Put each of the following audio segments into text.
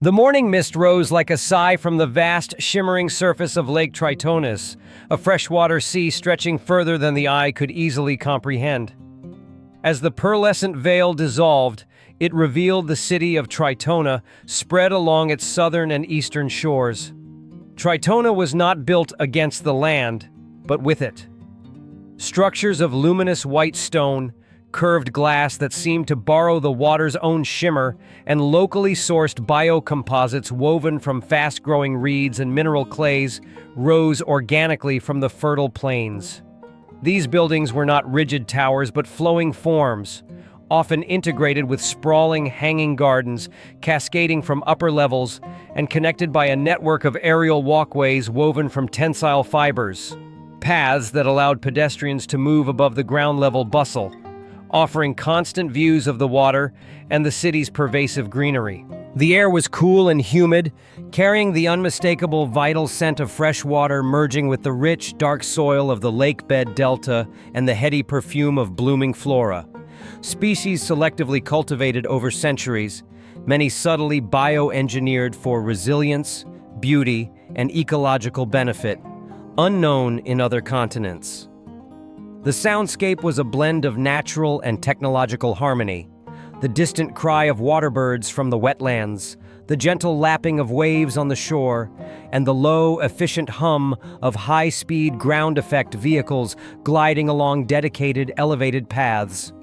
The morning mist rose like a sigh from the vast, shimmering surface of Lake Tritonis, a freshwater sea stretching further than the eye could easily comprehend. As the pearlescent veil dissolved, it revealed the city of Tritona spread along its southern and eastern shores. Tritona was not built against the land, but with it. Structures of luminous white stone, curved glass that seemed to borrow the water's own shimmer, and locally sourced biocomposites woven from fast-growing reeds and mineral clays rose organically from the fertile plains. These buildings were not rigid towers but flowing forms, often integrated with sprawling hanging gardens cascading from upper levels and connected by a network of aerial walkways woven from tensile fibers, paths that allowed pedestrians to move above the ground-level bustle, offering constant views of the water and the city's pervasive greenery. The air was cool and humid, carrying the unmistakable vital scent of fresh water merging with the rich, dark soil of the lakebed delta and the heady perfume of blooming flora. Species selectively cultivated over centuries, many subtly bioengineered for resilience, beauty, and ecological benefit, unknown in other continents. The soundscape was a blend of natural and technological harmony. The distant cry of waterbirds from the wetlands, the gentle lapping of waves on the shore, and the low, efficient hum of high-speed ground-effect vehicles gliding along dedicated, elevated paths.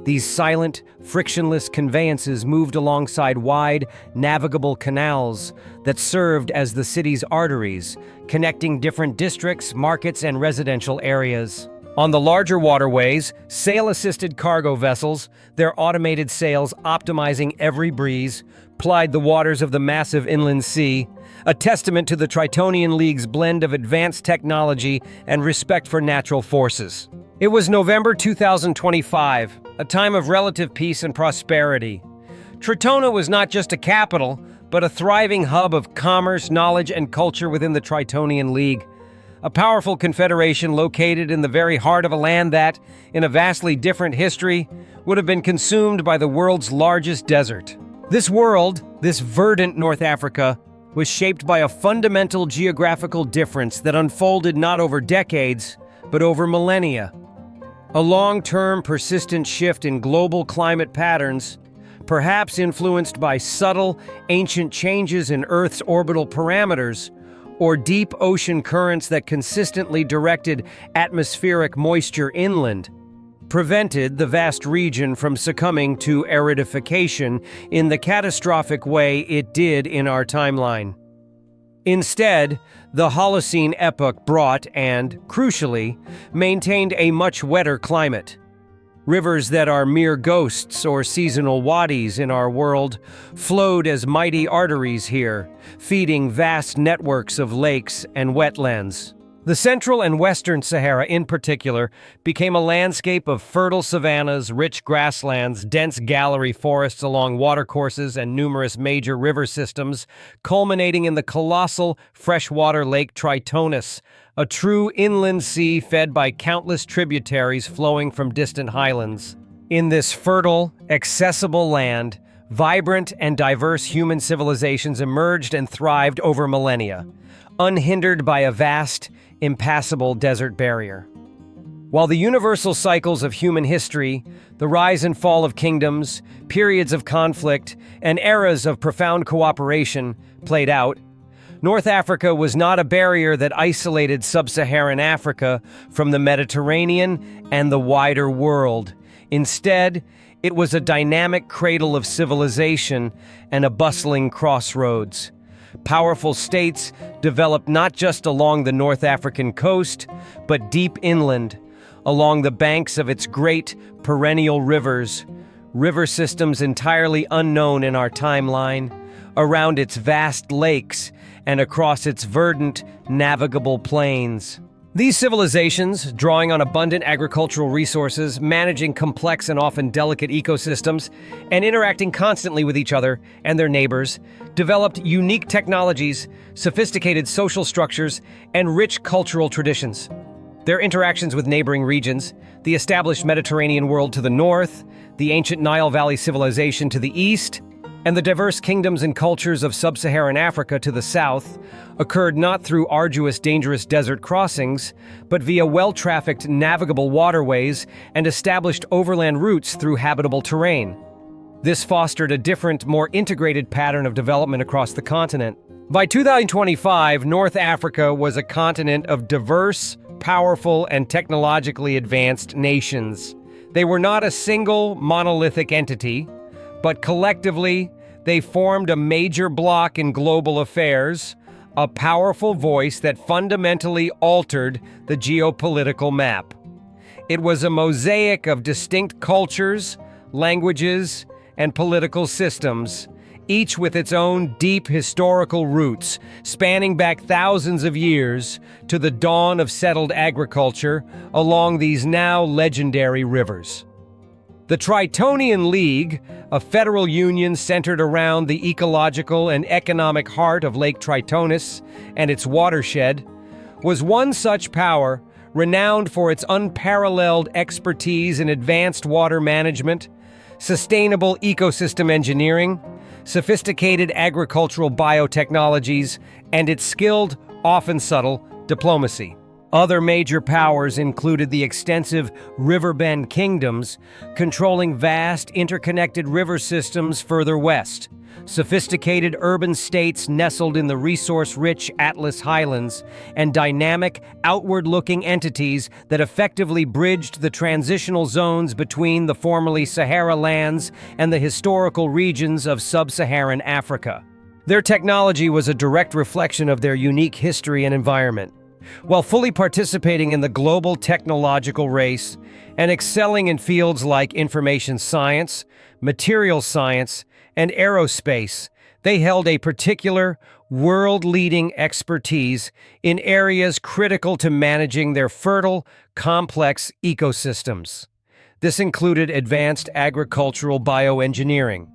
These silent, frictionless conveyances moved alongside wide, navigable canals that served as the city's arteries, connecting different districts, markets, and residential areas. On the larger waterways, sail-assisted cargo vessels, their automated sails optimizing every breeze, plied the waters of the massive inland sea, a testament to the Tritonian League's blend of advanced technology and respect for natural forces. It was November 2025, a time of relative peace and prosperity. Tritona was not just a capital, but a thriving hub of commerce, knowledge, and culture within the Tritonian League. A powerful confederation located in the very heart of a land that, in a vastly different history, would have been consumed by the world's largest desert. This world, this verdant North Africa, was shaped by a fundamental geographical difference that unfolded not over decades, but over millennia. A long-term, persistent shift in global climate patterns, perhaps influenced by subtle, ancient changes in Earth's orbital parameters, or deep ocean currents that consistently directed atmospheric moisture inland, prevented the vast region from succumbing to aridification in the catastrophic way it did in our timeline. Instead, the Holocene epoch brought and, crucially, maintained a much wetter climate. Rivers that are mere ghosts or seasonal wadis in our world flowed as mighty arteries here, feeding vast networks of lakes and wetlands. The central and western Sahara, in particular, became a landscape of fertile savannas, rich grasslands, dense gallery forests along watercourses, and numerous major river systems, culminating in the colossal freshwater Lake Tritonis, a true inland sea fed by countless tributaries flowing from distant highlands. In this fertile, accessible land, vibrant and diverse human civilizations emerged and thrived over millennia, unhindered by a vast, impassable desert barrier. While the universal cycles of human history, the rise and fall of kingdoms, periods of conflict, and eras of profound cooperation played out, North Africa was not a barrier that isolated sub-Saharan Africa from the Mediterranean and the wider world. Instead, it was a dynamic cradle of civilization and a bustling crossroads. Powerful states developed not just along the North African coast, but deep inland, along the banks of its great perennial rivers, river systems entirely unknown in our timeline, around its vast lakes, and across its verdant, navigable plains. These civilizations, drawing on abundant agricultural resources, managing complex and often delicate ecosystems, and interacting constantly with each other and their neighbors, developed unique technologies, sophisticated social structures, and rich cultural traditions. Their interactions with neighboring regions, the established Mediterranean world to the north, the ancient Nile Valley civilization to the east, And the diverse kingdoms and cultures of sub-Saharan Africa to the south occurred not through arduous, dangerous desert crossings, but via well-trafficked navigable waterways and established overland routes through habitable terrain. This fostered a different, more integrated pattern of development across the continent. By 2025, North Africa was a continent of diverse, powerful, and technologically advanced nations. They were not a single, monolithic entity, but collectively, they formed a major bloc in global affairs, a powerful voice that fundamentally altered the geopolitical map. It was a mosaic of distinct cultures, languages, and political systems, each with its own deep historical roots, spanning back thousands of years to the dawn of settled agriculture along these now legendary rivers. The Tritonian League, a federal union centered around the ecological and economic heart of Lake Tritonis and its watershed, was one such power renowned for its unparalleled expertise in advanced water management, sustainable ecosystem engineering, sophisticated agricultural biotechnologies, and its skilled, often subtle, diplomacy. Other major powers included the extensive riverbend kingdoms, controlling vast, interconnected river systems further west, sophisticated urban states nestled in the resource-rich Atlas Highlands, and dynamic, outward-looking entities that effectively bridged the transitional zones between the formerly Sahara lands and the historical regions of sub-Saharan Africa. Their technology was a direct reflection of their unique history and environment. While fully participating in the global technological race and excelling in fields like information science, materials science, and aerospace, they held a particular, world-leading expertise in areas critical to managing their fertile, complex ecosystems. This included advanced agricultural bioengineering,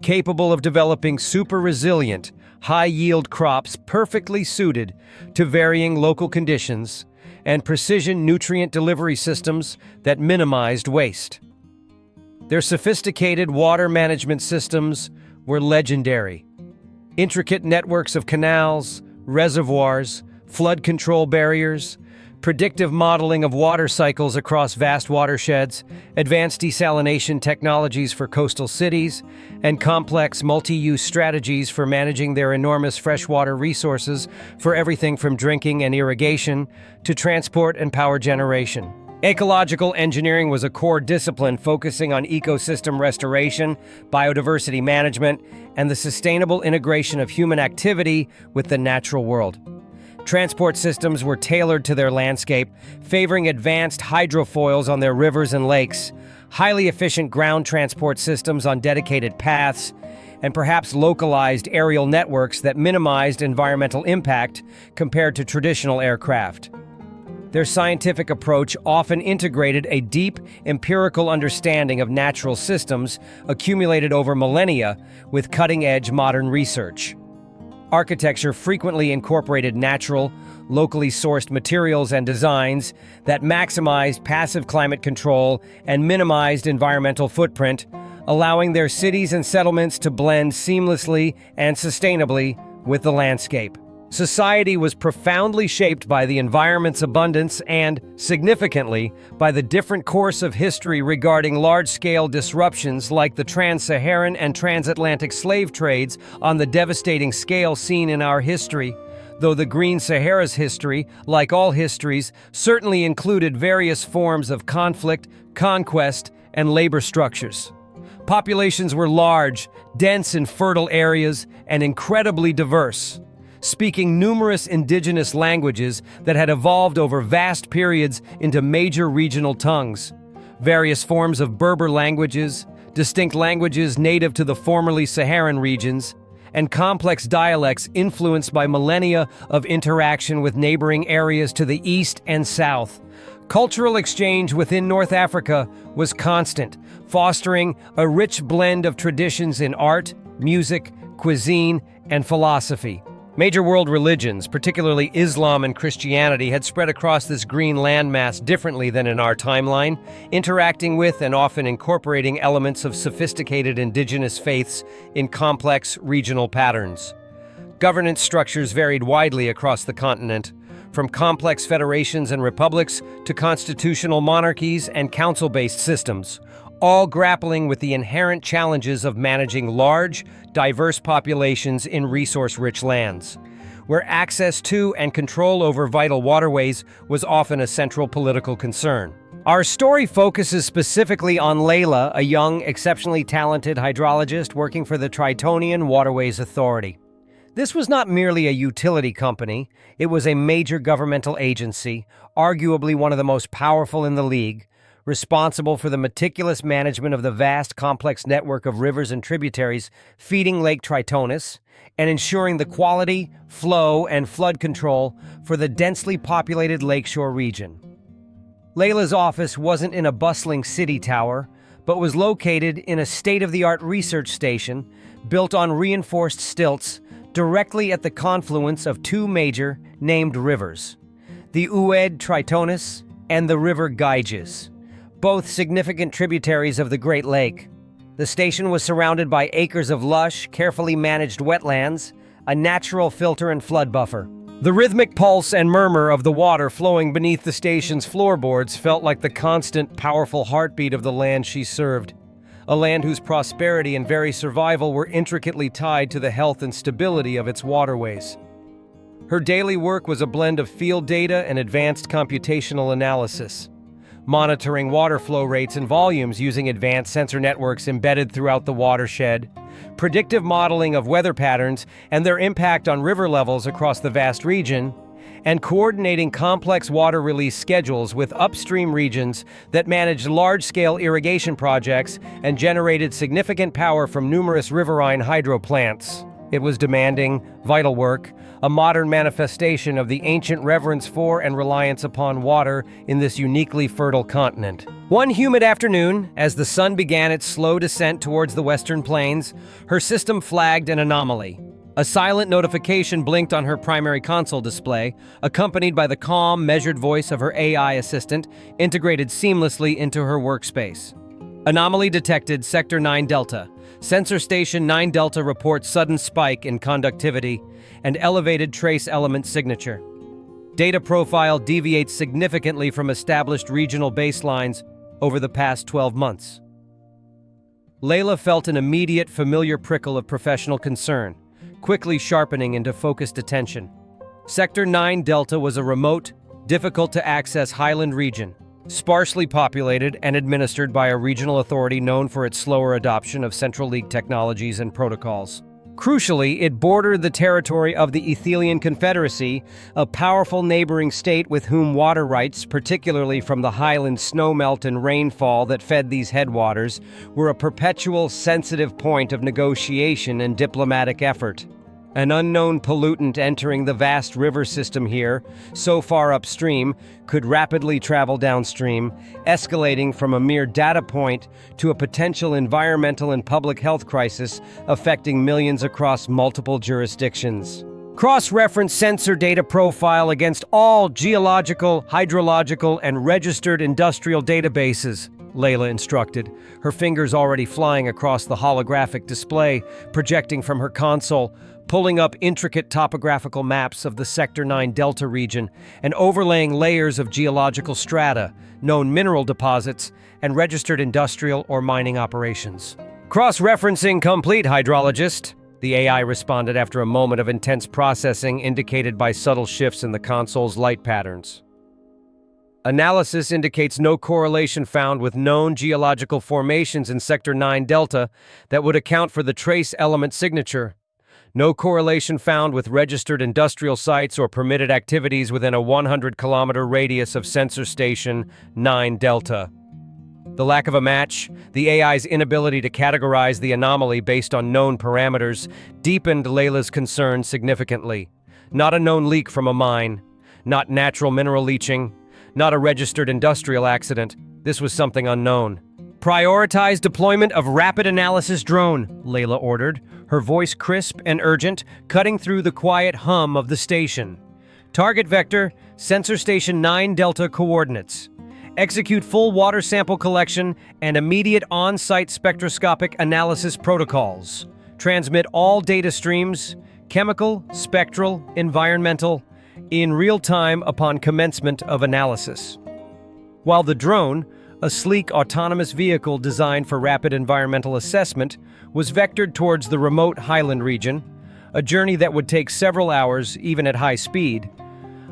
capable of developing super-resilient, high-yield crops perfectly suited to varying local conditions, and precision nutrient delivery systems that minimized waste. Their sophisticated water management systems were legendary. Intricate networks of canals, reservoirs, flood control barriers, predictive modeling of water cycles across vast watersheds, advanced desalination technologies for coastal cities, and complex multi-use strategies for managing their enormous freshwater resources for everything from drinking and irrigation to transport and power generation. Ecological engineering was a core discipline focusing on ecosystem restoration, biodiversity management, and the sustainable integration of human activity with the natural world. Transport systems were tailored to their landscape, favoring advanced hydrofoils on their rivers and lakes, highly efficient ground transport systems on dedicated paths, and perhaps localized aerial networks that minimized environmental impact compared to traditional aircraft. Their scientific approach often integrated a deep, empirical understanding of natural systems accumulated over millennia with cutting-edge modern research. Architecture frequently incorporated natural, locally sourced materials and designs that maximized passive climate control and minimized environmental footprint, allowing their cities and settlements to blend seamlessly and sustainably with the landscape. Society was profoundly shaped by the environment's abundance and, significantly, by the different course of history regarding large-scale disruptions like the trans-Saharan and transatlantic slave trades on the devastating scale seen in our history, though the Green Sahara's history, like all histories, certainly included various forms of conflict, conquest, and labor structures. Populations were large, dense in fertile areas, and incredibly diverse, speaking numerous indigenous languages that had evolved over vast periods into major regional tongues, various forms of Berber languages, distinct languages native to the formerly Saharan regions, and complex dialects influenced by millennia of interaction with neighboring areas to the east and south. Cultural exchange within North Africa was constant, fostering a rich blend of traditions in art, music, cuisine, and philosophy. Major world religions, particularly Islam and Christianity, had spread across this green landmass differently than in our timeline, interacting with and often incorporating elements of sophisticated indigenous faiths in complex regional patterns. Governance structures varied widely across the continent, from complex federations and republics to constitutional monarchies and council-based systems, all grappling with the inherent challenges of managing large, diverse populations in resource-rich lands, where access to and control over vital waterways was often a central political concern. Our story focuses specifically on Layla, a young, exceptionally talented hydrologist working for the Tritonian Waterways Authority. This was not merely a utility company, it was a major governmental agency, arguably one of the most powerful in the league, responsible for the meticulous management of the vast, complex network of rivers and tributaries feeding Lake Tritonis, and ensuring the quality, flow, and flood control for the densely populated lakeshore region. Layla's office wasn't in a bustling city tower, but was located in a state-of-the-art research station built on reinforced stilts directly at the confluence of two major named rivers, the Ued Tritonis and the River Gyges, both significant tributaries of the Great Lake. The station was surrounded by acres of lush, carefully managed wetlands, a natural filter and flood buffer. The rhythmic pulse and murmur of the water flowing beneath the station's floorboards felt like the constant, powerful heartbeat of the land she served, a land whose prosperity and very survival were intricately tied to the health and stability of its waterways. Her daily work was a blend of field data and advanced computational analysis, monitoring water flow rates and volumes using advanced sensor networks embedded throughout the watershed, predictive modeling of weather patterns and their impact on river levels across the vast region, and coordinating complex water release schedules with upstream regions that managed large-scale irrigation projects and generated significant power from numerous riverine hydro plants. It was demanding, vital work, a modern manifestation of the ancient reverence for and reliance upon water in this uniquely fertile continent. One humid afternoon, as the sun began its slow descent towards the western plains, her system flagged an anomaly. A silent notification blinked on her primary console display, accompanied by the calm, measured voice of her AI assistant, integrated seamlessly into her workspace. Anomaly detected, Sector 9 Delta. Sensor Station 9 Delta reports sudden spike in conductivity and elevated trace element signature. Data profile deviates significantly from established regional baselines over the past 12 months. Layla felt an immediate, familiar prickle of professional concern, quickly sharpening into focused attention. Sector 9 Delta was a remote, difficult-to-access highland region, sparsely populated and administered by a regional authority known for its slower adoption of Central League technologies and protocols. Crucially, it bordered the territory of the Ethiopian Confederacy, a powerful neighboring state with whom water rights, particularly from the highland snowmelt and rainfall that fed these headwaters, were a perpetual sensitive point of negotiation and diplomatic effort. An unknown pollutant entering the vast river system here, so far upstream, could rapidly travel downstream, escalating from a mere data point to a potential environmental and public health crisis affecting millions across multiple jurisdictions. Cross-reference sensor data profile against all geological, hydrological, and registered industrial databases, Layla instructed, her fingers already flying across the holographic display, projecting from her console, pulling up intricate topographical maps of the Sector 9 Delta region and overlaying layers of geological strata, known mineral deposits, and registered industrial or mining operations. Cross-referencing complete, hydrologist, the AI responded after a moment of intense processing indicated by subtle shifts in the console's light patterns. Analysis indicates no correlation found with known geological formations in Sector 9 Delta that would account for the trace element signature. No correlation found with registered industrial sites or permitted activities within a 100-kilometer radius of Sensor Station 9 Delta. The lack of a match, the AI's inability to categorize the anomaly based on known parameters, deepened Layla's concern significantly. Not a known leak from a mine, not natural mineral leaching, not a registered industrial accident. This was something unknown. Prioritize deployment of rapid analysis drone, Layla ordered, her voice crisp and urgent, cutting through the quiet hum of the station. Target vector, Sensor Station 9 Delta coordinates. Execute full water sample collection and immediate on-site spectroscopic analysis protocols. Transmit all data streams, chemical, spectral, environmental, in real time upon commencement of analysis. While the drone, a sleek autonomous vehicle designed for rapid environmental assessment, was vectored towards the remote highland region, a journey that would take several hours even at high speed,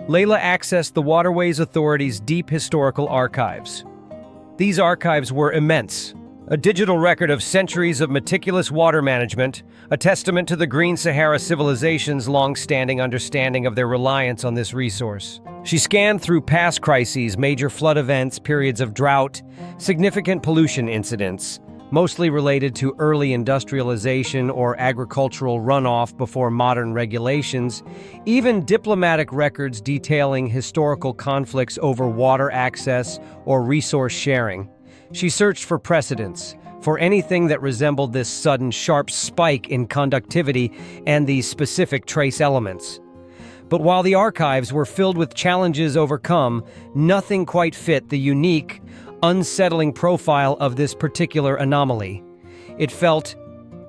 Layla accessed the Waterways Authority's deep historical archives. These archives were immense, a digital record of centuries of meticulous water management, a testament to the Green Sahara civilization's long-standing understanding of their reliance on this resource. She scanned through past crises, major flood events, periods of drought, significant pollution incidents, mostly related to early industrialization or agricultural runoff before modern regulations, even diplomatic records detailing historical conflicts over water access or resource sharing. She searched for precedents, for anything that resembled this sudden sharp spike in conductivity and these specific trace elements. But while the archives were filled with challenges overcome, nothing quite fit the unique, unsettling profile of this particular anomaly. It felt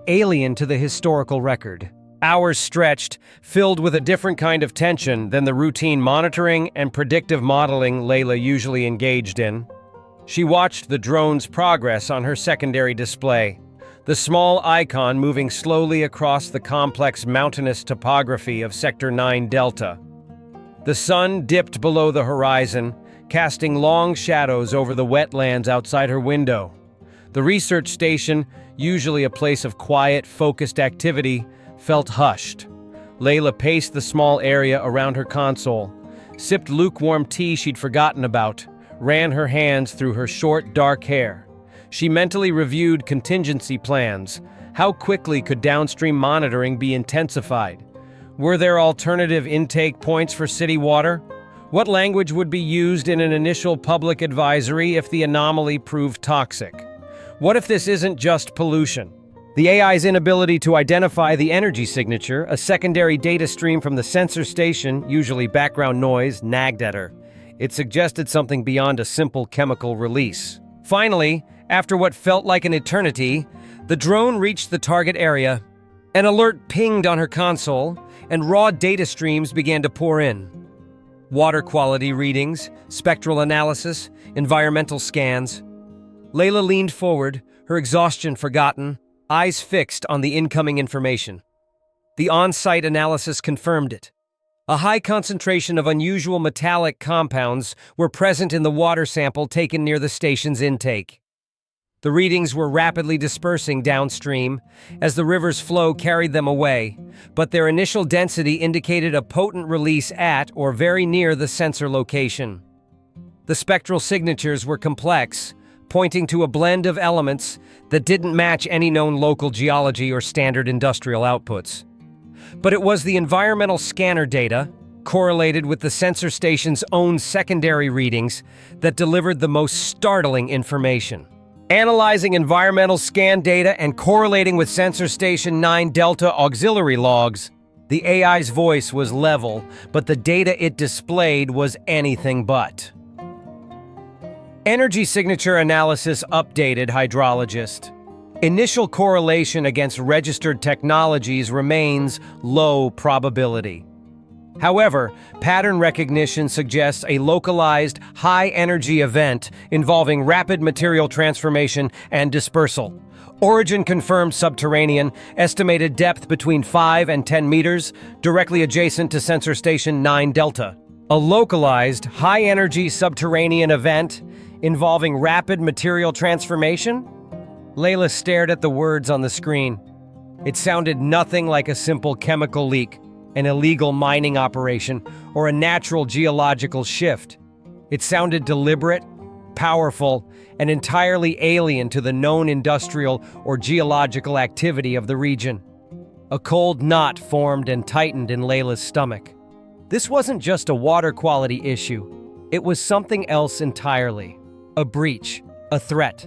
alien to the historical record. Hours stretched, filled with a different kind of tension than the routine monitoring and predictive modeling Layla usually engaged in. She watched the drone's progress on her secondary display, the small icon moving slowly across the complex mountainous topography of Sector 9 Delta. The sun dipped below the horizon, casting long shadows over the wetlands outside her window. The research station, usually a place of quiet, focused activity, felt hushed. Layla paced the small area around her console, sipped lukewarm tea she'd forgotten about, ran her hands through her short, dark hair. She mentally reviewed contingency plans. How quickly could downstream monitoring be intensified? Were there alternative intake points for city water? What language would be used in an initial public advisory if the anomaly proved toxic? What if this isn't just pollution? The AI's inability to identify the energy signature, a secondary data stream from the sensor station, usually background noise, nagged at her. It suggested something beyond a simple chemical release. Finally, after what felt like an eternity, the drone reached the target area. An alert pinged on her console, and raw data streams began to pour in. Water quality readings, spectral analysis, environmental scans. Layla leaned forward, her exhaustion forgotten, eyes fixed on the incoming information. The on-site analysis confirmed it. A high concentration of unusual metallic compounds were present in the water sample taken near the station's intake. The readings were rapidly dispersing downstream as the river's flow carried them away, but their initial density indicated a potent release at or very near the sensor location. The spectral signatures were complex, pointing to a blend of elements that didn't match any known local geology or standard industrial outputs. But it was the environmental scanner data, correlated with the sensor station's own secondary readings, that delivered the most startling information. Analyzing environmental scan data and correlating with Sensor Station 9 Delta auxiliary logs, the AI's voice was level, but the data it displayed was anything but. Energy signature analysis updated, hydrologist. Initial correlation against registered technologies remains low probability. However, pattern recognition suggests a localized, high-energy event involving rapid material transformation and dispersal. Origin confirmed subterranean, estimated depth between 5 and 10 meters, directly adjacent to Sensor Station 9 Delta. A localized, high-energy subterranean event involving rapid material transformation? Layla stared at the words on the screen. It sounded nothing like a simple chemical leak, an illegal mining operation, or a natural geological shift. It sounded deliberate, powerful, and entirely alien to the known industrial or geological activity of the region. A cold knot formed and tightened in Layla's stomach. This wasn't just a water quality issue. It was something else entirely. A breach, a threat,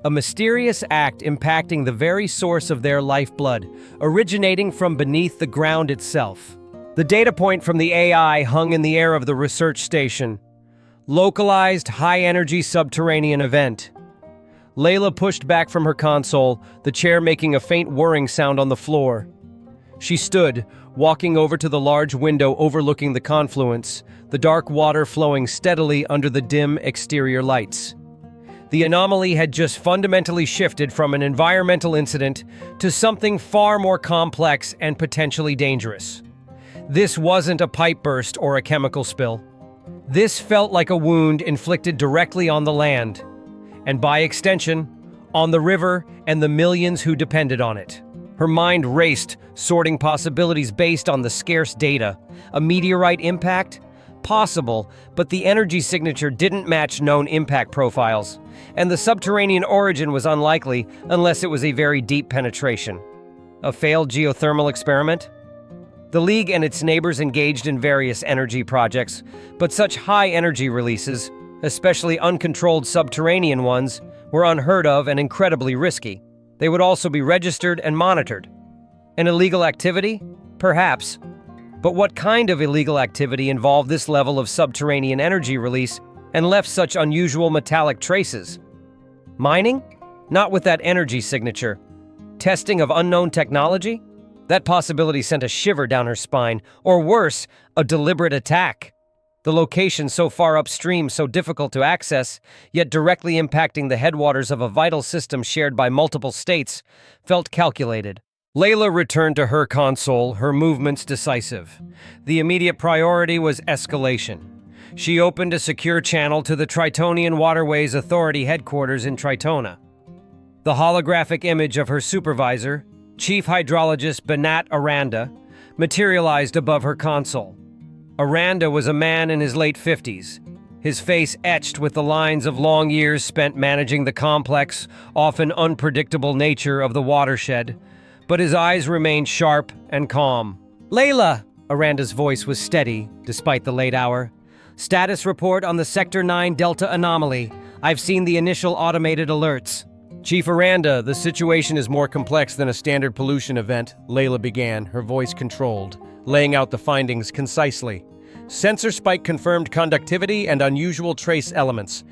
a mysterious act impacting the very source of their lifeblood, originating from beneath the ground itself. The data point from the AI hung in the air of the research station. Localized, high-energy subterranean event. Layla pushed back from her console, the chair making a faint whirring sound on the floor. She stood, walking over to the large window overlooking the confluence, the dark water flowing steadily under the dim exterior lights. The anomaly had just fundamentally shifted from an environmental incident to something far more complex and potentially dangerous. This wasn't a pipe burst or a chemical spill. This felt like a wound inflicted directly on the land, and by extension, on the river and the millions who depended on it. Her mind raced, sorting possibilities based on the scarce data. A meteorite impact? Possible, but the energy signature didn't match known impact profiles, and the subterranean origin was unlikely unless it was a very deep penetration. A failed geothermal experiment? The League and its neighbors engaged in various energy projects, but such high energy releases, especially uncontrolled subterranean ones, were unheard of and incredibly risky. They would also be registered and monitored. An illegal activity? Perhaps. But what kind of illegal activity involved this level of subterranean energy release and left such unusual metallic traces? Mining? Not with that energy signature. Testing of unknown technology? That possibility sent a shiver down her spine, or worse, a deliberate attack. The location so far upstream, so difficult to access, yet directly impacting the headwaters of a vital system shared by multiple states, felt calculated. Layla returned to her console, her movements decisive. The immediate priority was escalation. She opened a secure channel to the Tritonian Waterways Authority headquarters in Tritona. The holographic image of her supervisor, Chief Hydrologist Banat Aranda, materialized above her console. Aranda was a man in his late 50s, his face etched with the lines of long years spent managing the complex, often unpredictable nature of the watershed, but his eyes remained sharp and calm. "Layla!" Aranda's voice was steady, despite the late hour. "Status report on the Sector 9 Delta anomaly. I've seen the initial automated alerts." "Chief Aranda, the situation is more complex than a standard pollution event," Layla began, her voice controlled, laying out the findings concisely. "Sensor spike confirmed conductivity and unusual trace elements.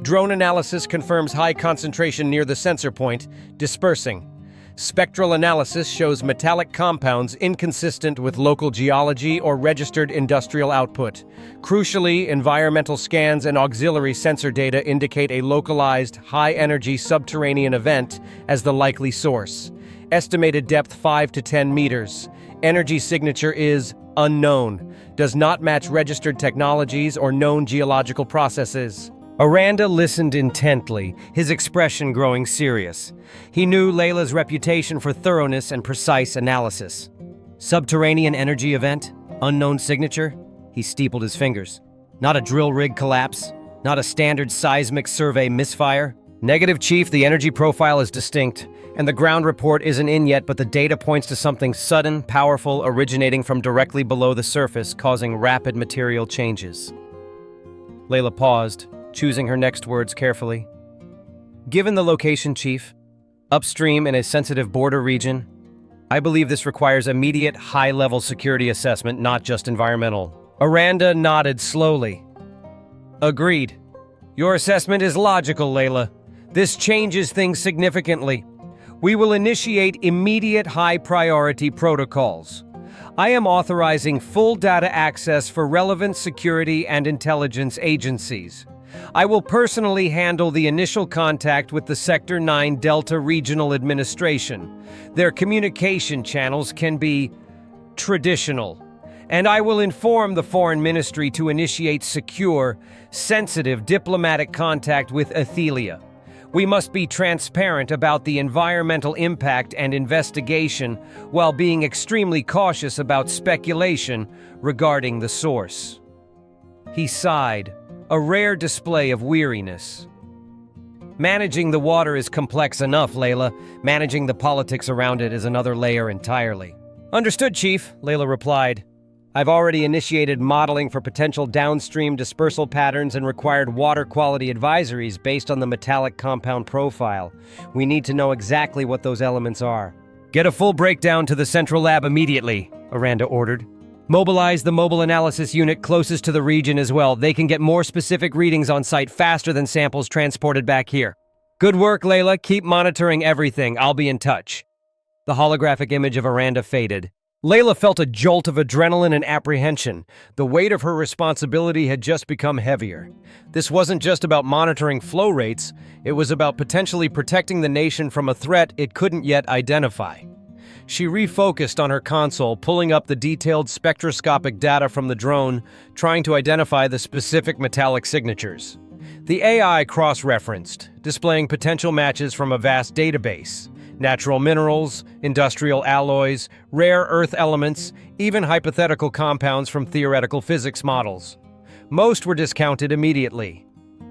Drone analysis confirms high concentration near the sensor point, dispersing. Spectral analysis shows metallic compounds inconsistent with local geology or registered industrial output. Crucially, environmental scans and auxiliary sensor data indicate a localized, high-energy subterranean event as the likely source. Estimated depth 5 to 10 meters. Energy signature is unknown. Does not match registered technologies or known geological processes." Aranda listened intently, his expression growing serious. He knew Layla's reputation for thoroughness and precise analysis. Subterranean energy event? Unknown signature? He steepled his fingers. Not a drill rig collapse? Not a standard seismic survey misfire? "Negative, Chief, the energy profile is distinct, and the ground report isn't in yet, but the data points to something sudden, powerful, originating from directly below the surface, causing rapid material changes." Layla paused, choosing her next words carefully. "Given the location, Chief, upstream in a sensitive border region, I believe this requires immediate high-level security assessment, not just environmental." Aranda nodded slowly. "Agreed. Your assessment is logical, Layla. This changes things significantly. We will initiate immediate high-priority protocols. I am authorizing full data access for relevant security and intelligence agencies. I will personally handle the initial contact with the Sector 9 Delta Regional Administration. Their communication channels can be traditional, and I will inform the Foreign Ministry to initiate secure, sensitive diplomatic contact with Athelia. We must be transparent about the environmental impact and investigation while being extremely cautious about speculation regarding the source." He sighed, a rare display of weariness. "Managing the water is complex enough, Layla. Managing the politics around it is another layer entirely." "Understood, Chief," Layla replied. I've already initiated modeling for potential downstream dispersal patterns and required water quality advisories based on the metallic compound profile. We need to know exactly what those elements are. Get a full breakdown to the central lab immediately, Aranda ordered. Mobilize the mobile analysis unit closest to the region as well. They can get more specific readings on site faster than samples transported back here. Good work, Layla. Keep monitoring everything. I'll be in touch. The holographic image of Aranda faded. Layla felt a jolt of adrenaline and apprehension. The weight of her responsibility had just become heavier. This wasn't just about monitoring flow rates, it was about potentially protecting the nation from a threat it couldn't yet identify. She refocused on her console, pulling up the detailed spectroscopic data from the drone, trying to identify the specific metallic signatures. The AI cross-referenced, displaying potential matches from a vast database. Natural minerals, industrial alloys, rare earth elements, even hypothetical compounds from theoretical physics models. Most were discounted immediately.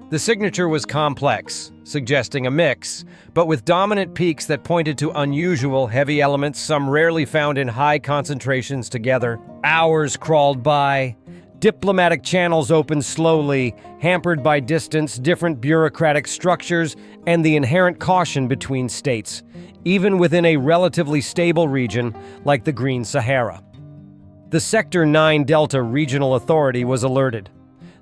The signature was complex, suggesting a mix, but with dominant peaks that pointed to unusual heavy elements, some rarely found in high concentrations together. Hours crawled by. Diplomatic channels opened slowly, hampered by distance, different bureaucratic structures, and the inherent caution between states, even within a relatively stable region like the Green Sahara. The Sector 9 Delta Regional Authority was alerted.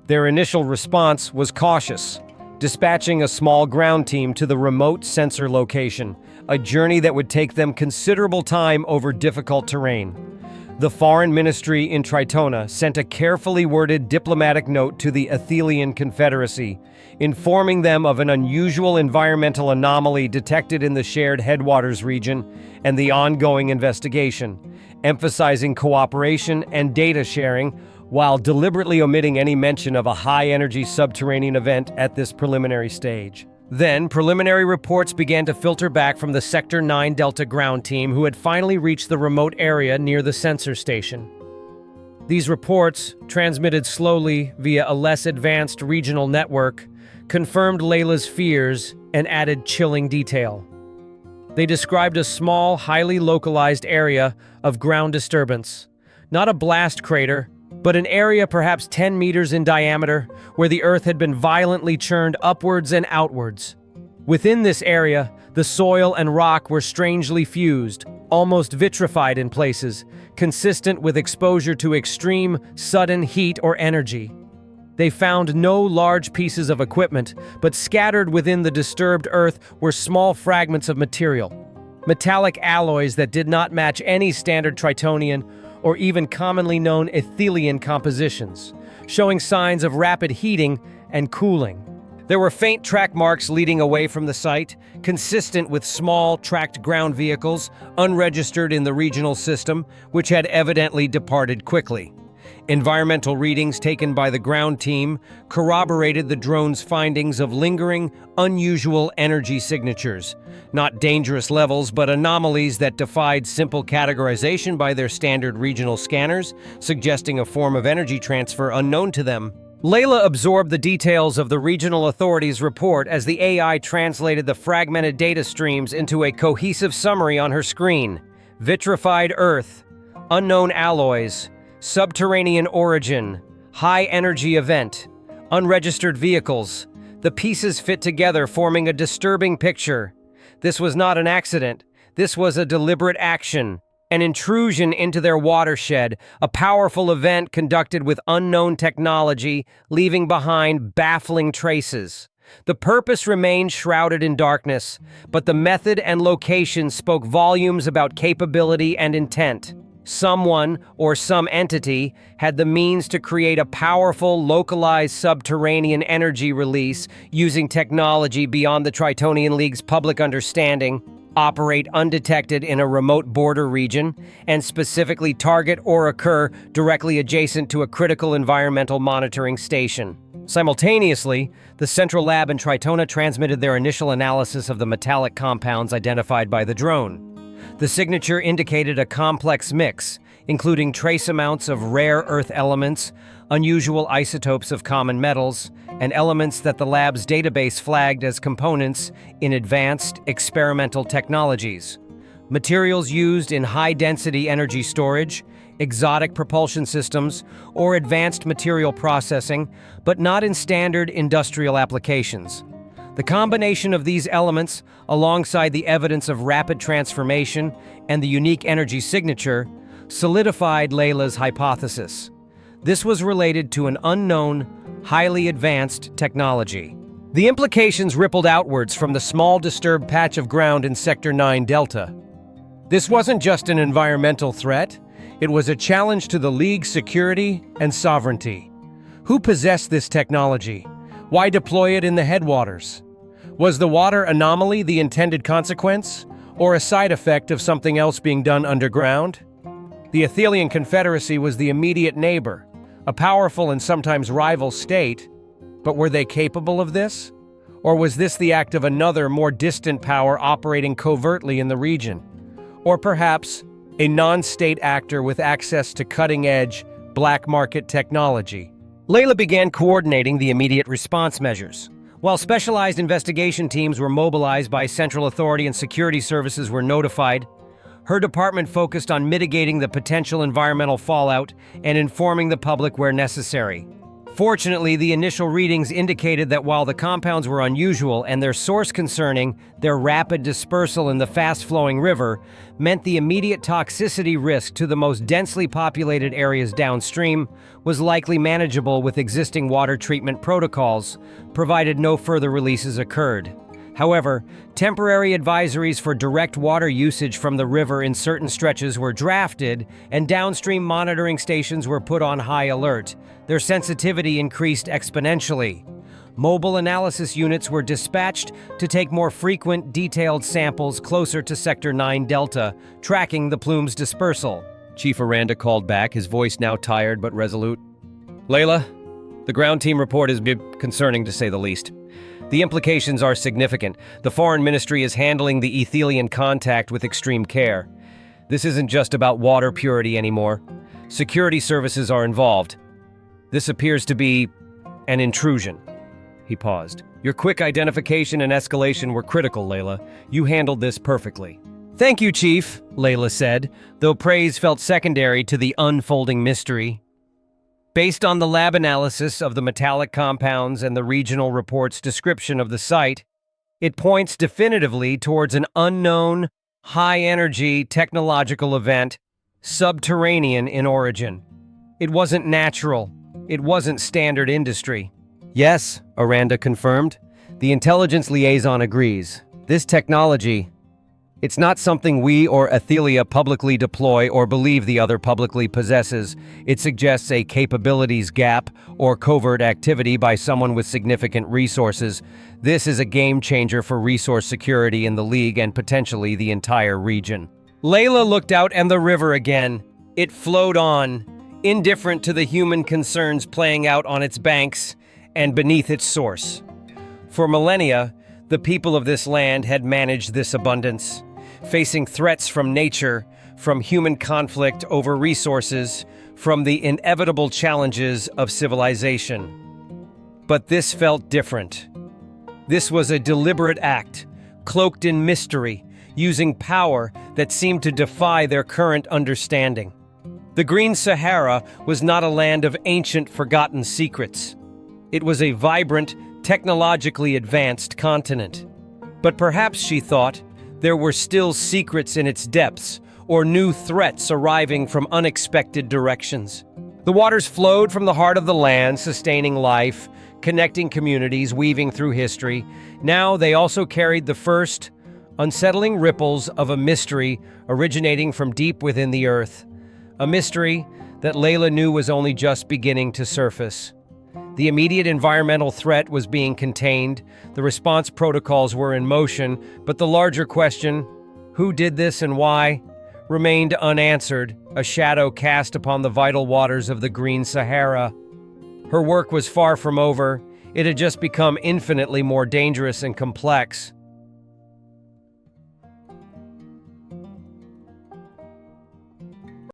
Their initial response was cautious, dispatching a small ground team to the remote sensor location, a journey that would take them considerable time over difficult terrain. The Foreign Ministry in Tritona sent a carefully worded diplomatic note to the Athelian Confederacy, informing them of an unusual environmental anomaly detected in the shared headwaters region and the ongoing investigation, emphasizing cooperation and data sharing while deliberately omitting any mention of a high-energy subterranean event at this preliminary stage. Then, preliminary reports began to filter back from the Sector 9 Delta ground team who had finally reached the remote area near the sensor station. These reports, transmitted slowly via a less advanced regional network, confirmed Layla's fears and added chilling detail. They described a small, highly localized area of ground disturbance, not a blast crater, but an area perhaps 10 meters in diameter where the Earth had been violently churned upwards and outwards. Within this area, the soil and rock were strangely fused, almost vitrified in places, consistent with exposure to extreme, sudden heat or energy. They found no large pieces of equipment, but scattered within the disturbed Earth were small fragments of material, metallic alloys that did not match any standard Tritonian or even commonly known Athelian compositions, showing signs of rapid heating and cooling. There were faint track marks leading away from the site, consistent with small, tracked ground vehicles, unregistered in the regional system, which had evidently departed quickly. Environmental readings taken by the ground team corroborated the drone's findings of lingering, unusual energy signatures. Not dangerous levels, but anomalies that defied simple categorization by their standard regional scanners, suggesting a form of energy transfer unknown to them. Layla absorbed the details of the regional authority's report as the AI translated the fragmented data streams into a cohesive summary on her screen. Vitrified Earth, unknown alloys, subterranean origin, high-energy event, unregistered vehicles. The pieces fit together, forming a disturbing picture. This was not an accident. This was a deliberate action, an intrusion into their watershed, a powerful event conducted with unknown technology, leaving behind baffling traces. The purpose remained shrouded in darkness, but the method and location spoke volumes about capability and intent. Someone, or some entity, had the means to create a powerful, localized subterranean energy release using technology beyond the Tritonian League's public understanding, operate undetected in a remote border region, and specifically target or occur directly adjacent to a critical environmental monitoring station. Simultaneously, the Central Lab in Tritona transmitted their initial analysis of the metallic compounds identified by the drone. The signature indicated a complex mix, including trace amounts of rare earth elements, unusual isotopes of common metals, and elements that the lab's database flagged as components in advanced experimental technologies. Materials used in high-density energy storage, exotic propulsion systems, or advanced material processing, but not in standard industrial applications. The combination of these elements, alongside the evidence of rapid transformation and the unique energy signature, solidified Layla's hypothesis. This was related to an unknown, highly advanced technology. The implications rippled outwards from the small disturbed patch of ground in Sector 9 Delta. This wasn't just an environmental threat, it was a challenge to the League's security and sovereignty. Who possessed this technology? Why deploy it in the headwaters? Was the water anomaly the intended consequence, or a side effect of something else being done underground? The Athelian Confederacy was the immediate neighbor, a powerful and sometimes rival state, but were they capable of this? Or was this the act of another, more distant power operating covertly in the region? Or perhaps a non-state actor with access to cutting-edge, black market technology? Layla began coordinating the immediate response measures. While specialized investigation teams were mobilized by central authority and security services were notified, her department focused on mitigating the potential environmental fallout and informing the public where necessary. Fortunately, the initial readings indicated that while the compounds were unusual and their source concerning, their rapid dispersal in the fast-flowing river meant the immediate toxicity risk to the most densely populated areas downstream was likely manageable with existing water treatment protocols, provided no further releases occurred. However, temporary advisories for direct water usage from the river in certain stretches were drafted, and downstream monitoring stations were put on high alert. Their sensitivity increased exponentially. Mobile analysis units were dispatched to take more frequent, detailed samples closer to Sector 9 Delta, tracking the plume's dispersal. Chief Aranda called back, his voice now tired but resolute. Layla, the ground team report is concerning to say the least. The implications are significant. The Foreign Ministry is handling the Athelian contact with extreme care. This isn't just about water purity anymore. Security services are involved. This appears to be an intrusion. He paused. Your quick identification and escalation were critical, Layla. You handled this perfectly. Thank you, Chief, Layla said, though praise felt secondary to the unfolding mystery. Based on the lab analysis of the metallic compounds and the regional report's description of the site, it points definitively towards an unknown, high-energy technological event, subterranean in origin. It wasn't natural. It wasn't standard industry. Yes, Aranda confirmed. The intelligence liaison agrees. This technology, it's not something we or Athelia publicly deploy or believe the other publicly possesses. It suggests a capabilities gap or covert activity by someone with significant resources. This is a game changer for resource security in the League and potentially the entire region. Layla looked out at the river again. It flowed on, indifferent to the human concerns playing out on its banks and beneath its source. For millennia, the people of this land had managed this abundance, facing threats from nature, from human conflict over resources, from the inevitable challenges of civilization. But this felt different. This was a deliberate act, cloaked in mystery, using power that seemed to defy their current understanding. The Green Sahara was not a land of ancient, forgotten secrets. It was a vibrant, technologically advanced continent. But perhaps, she thought, there were still secrets in its depths, or new threats arriving from unexpected directions. The waters flowed from the heart of the land, sustaining life, connecting communities, weaving through history. Now they also carried the first, unsettling ripples of a mystery originating from deep within the earth. A mystery that Layla knew was only just beginning to surface. The immediate environmental threat was being contained, the response protocols were in motion, but the larger question, who did this and why, remained unanswered, a shadow cast upon the vital waters of the Green Sahara. Her work was far from over. It had just become infinitely more dangerous and complex.